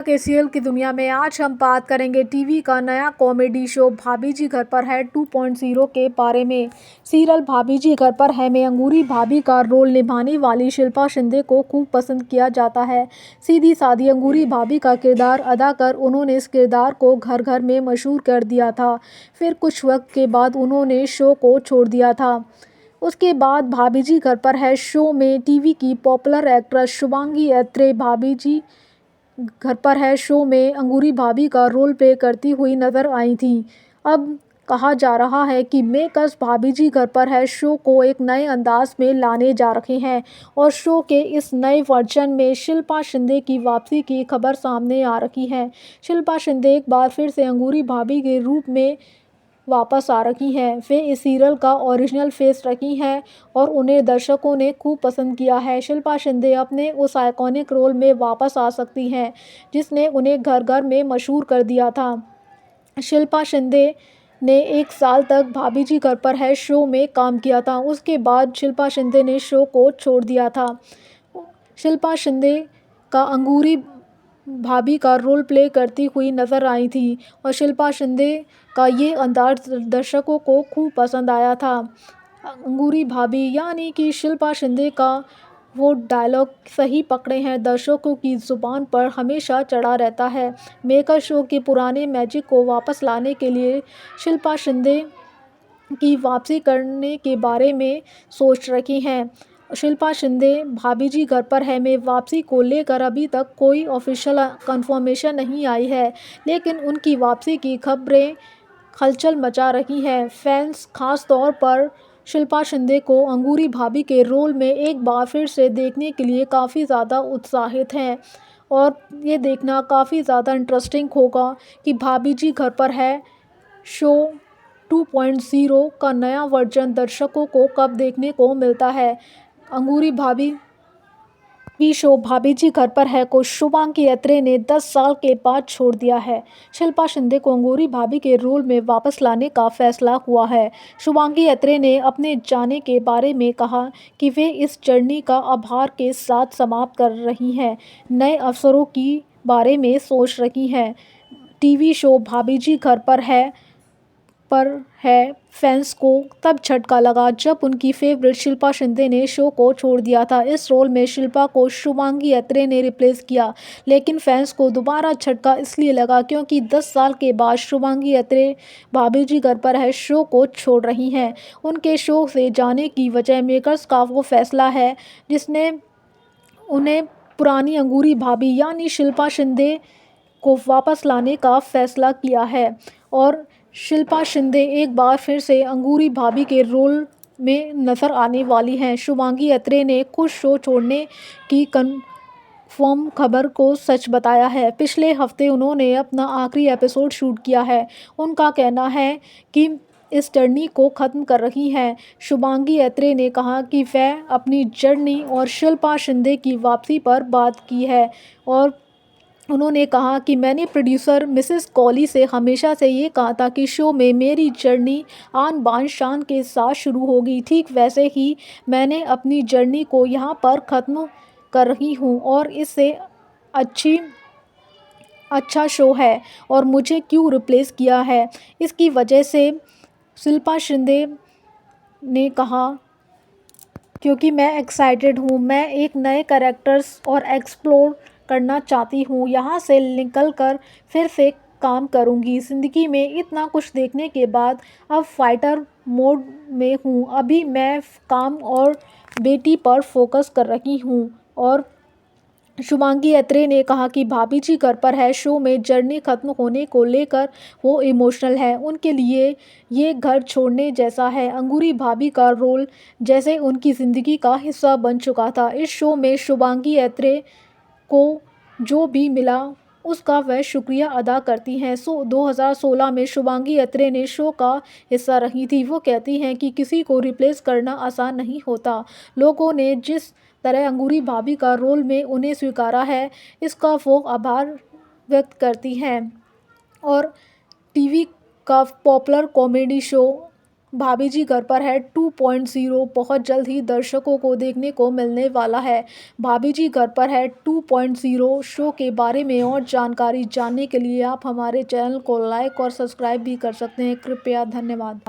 के सीरियल की दुनिया में आज हम बात करेंगे टीवी का नया कॉमेडी शो भाभी जी घर पर है 2.0 के बारे में। सीरियल भाभी जी घर पर है में अंगूरी भाभी का रोल निभाने वाली शिल्पा शिंदे को खूब पसंद किया जाता है। सीधी सादी अंगूरी भाभी का किरदार अदा कर उन्होंने इस किरदार को घर घर में मशहूर कर दिया था। फिर कुछ वक्त के बाद उन्होंने शो को छोड़ दिया था। उसके बाद भाभी जी घर पर है शो में टीवी की पॉपुलर एक्ट्रेस शुभांगी अत्रे भाभी जी घर पर है शो में अंगूरी भाभी का रोल प्ले करती हुई नजर आई थी। अब कहा जा रहा है कि मेकर्स भाभी जी घर पर है शो को एक नए अंदाज में लाने जा रहे हैं और शो के इस नए वर्जन में शिल्पा शिंदे की वापसी की खबर सामने आ रही है। शिल्पा शिंदे एक बार फिर से अंगूरी भाभी के रूप में वापस आ रही हैं। वे इस सीरियल का ओरिजिनल फेस रही हैं और उन्हें दर्शकों ने खूब पसंद किया है। शिल्पा शिंदे अपने उस आइकॉनिक रोल में वापस आ सकती हैं जिसने उन्हें घर घर में मशहूर कर दिया था। शिल्पा शिंदे ने 1 साल तक भाभी जी घर पर है शो में काम किया था। उसके बाद शिल्पा शिंदे ने शो को छोड़ दिया था। शिल्पा शिंदे का अंगूरी भाभी का रोल प्ले करती हुई नजर आई थी और शिल्पा शिंदे का ये अंदाज दर्शकों को खूब पसंद आया था। अंगूरी भाभी यानी कि शिल्पा शिंदे का वो डायलॉग सही पकड़े हैं, दर्शकों की ज़ुबान पर हमेशा चढ़ा रहता है। मेकर शो के पुराने मैजिक को वापस लाने के लिए शिल्पा शिंदे की वापसी करने के बारे में सोच रही हैं। शिल्पा शिंदे भाभी जी घर पर है में वापसी को लेकर अभी तक कोई ऑफिशियल कंफर्मेशन नहीं आई है, लेकिन उनकी वापसी की खबरें हलचल मचा रही हैं। फैंस खास तौर पर शिल्पा शिंदे को अंगूरी भाभी के रोल में एक बार फिर से देखने के लिए काफ़ी ज़्यादा उत्साहित हैं और ये देखना काफ़ी ज़्यादा इंटरेस्टिंग होगा कि भाभी जी घर पर है शो 2.0 का नया वर्जन दर्शकों को कब देखने को मिलता है। अंगूरी भाभी टीवी शो भाभी जी घर पर है को शुभांगी अत्रे ने 10 साल के बाद छोड़ दिया है। शिल्पा शिंदे को अंगूरी भाभी के रोल में वापस लाने का फैसला हुआ है। शुभांगी अत्रे ने अपने जाने के बारे में कहा कि वे इस जर्नी का आभार के साथ समाप्त कर रही हैं, नए अवसरों की बारे में सोच रही हैं। टीवी शो भाभी जी घर पर है फैंस को तब झटका लगा जब उनकी फेवरेट शिल्पा शिंदे ने शो को छोड़ दिया था। इस रोल में शिल्पा को शुभांगी अत्रे ने रिप्लेस किया, लेकिन फैंस को दोबारा झटका इसलिए लगा क्योंकि 10 साल के बाद शुभांगी अत्रे भाभी जी घर पर है शो को छोड़ रही हैं। उनके शो से जाने की वजह मेकर्स का वो फैसला है जिसने उन्हें पुरानी अंगूरी भाभी यानी शिल्पा शिंदे को वापस लाने का फैसला किया है और शिल्पा शिंदे एक बार फिर से अंगूरी भाभी के रोल में नज़र आने वाली हैं। शुभांगी अत्रे ने खुद शो छोड़ने की कन्फर्म खबर को सच बताया है। पिछले हफ्ते उन्होंने अपना आखिरी एपिसोड शूट किया है। उनका कहना है कि इस जर्नी को ख़त्म कर रही हैं। शुभांगी अत्रे ने कहा कि वह अपनी जर्नी और शिल्पा शिंदे की वापसी पर बात की है और उन्होंने कहा कि मैंने प्रोड्यूसर मिसेस कॉली से हमेशा से ये कहा था कि शो में मेरी जर्नी आन बान शान के साथ शुरू होगी। ठीक वैसे ही मैंने अपनी जर्नी को यहाँ पर ख़त्म कर रही हूँ और इससे अच्छा शो है और मुझे क्यों रिप्लेस किया है, इसकी वजह से शिल्पा शिंदे ने कहा क्योंकि मैं एक्साइटेड हूँ, मैं एक नए कैरेक्टर्स और एक्सप्लोर करना चाहती हूँ, यहाँ से निकल कर फिर से काम करूँगी। ज़िंदगी में इतना कुछ देखने के बाद अब फाइटर मोड में हूँ। अभी मैं काम और बेटी पर फोकस कर रही हूँ। और शुभांगी अत्रे ने कहा कि भाभी जी घर पर है शो में जर्नी ख़त्म होने को लेकर वो इमोशनल है। उनके लिए ये घर छोड़ने जैसा है। अंगूरी भाभी का रोल जैसे उनकी ज़िंदगी का हिस्सा बन चुका था। इस शो में शुभांगी अत्रे को जो भी मिला उसका वह शुक्रिया अदा करती हैं। 2016 में शुभांगी अत्रे ने शो का हिस्सा रही थी। वो कहती हैं कि किसी को रिप्लेस करना आसान नहीं होता। लोगों ने जिस तरह अंगूरी भाभी का रोल में उन्हें स्वीकारा है, इसका वो आभार व्यक्त करती हैं। और टीवी का पॉपुलर कॉमेडी शो भाभी जी घर पर है 2.0 बहुत जल्द ही दर्शकों को देखने को मिलने वाला है। भाभी जी घर पर है 2.0 शो के बारे में और जानकारी जानने के लिए आप हमारे चैनल को लाइक और सब्सक्राइब भी कर सकते हैं। कृपया धन्यवाद।